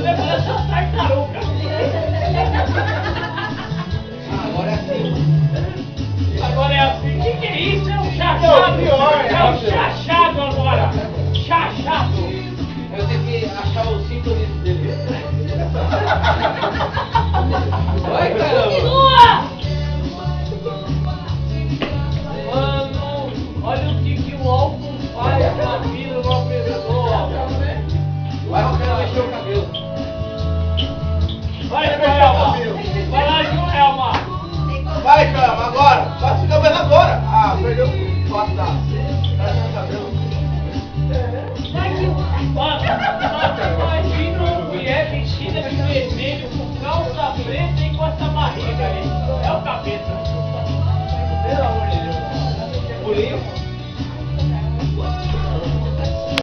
mulher parece uma tartaruga. Agora é assim. Agora é assim. O que é isso? É um Não, chachado. pior, É um chachado agora. Chachado. Eu tenho que achar o sintonista dele. Vai, caramba. Continua! Mano, olha o que o álcool faz na vida do uma pessoa. Vai, eu quero mexer o cabelo. Vai, Joelma! Vai lá, Joelma! Vai, Joelma, agora. Passa o cabelo agora. Ah, perdeu o passo da... Tá cabelo. Mano, imagina uma mulher vestida de vermelho com calça preta e com essa barriga aí. É o capeta. Pelo amor de Deus. Pulinho.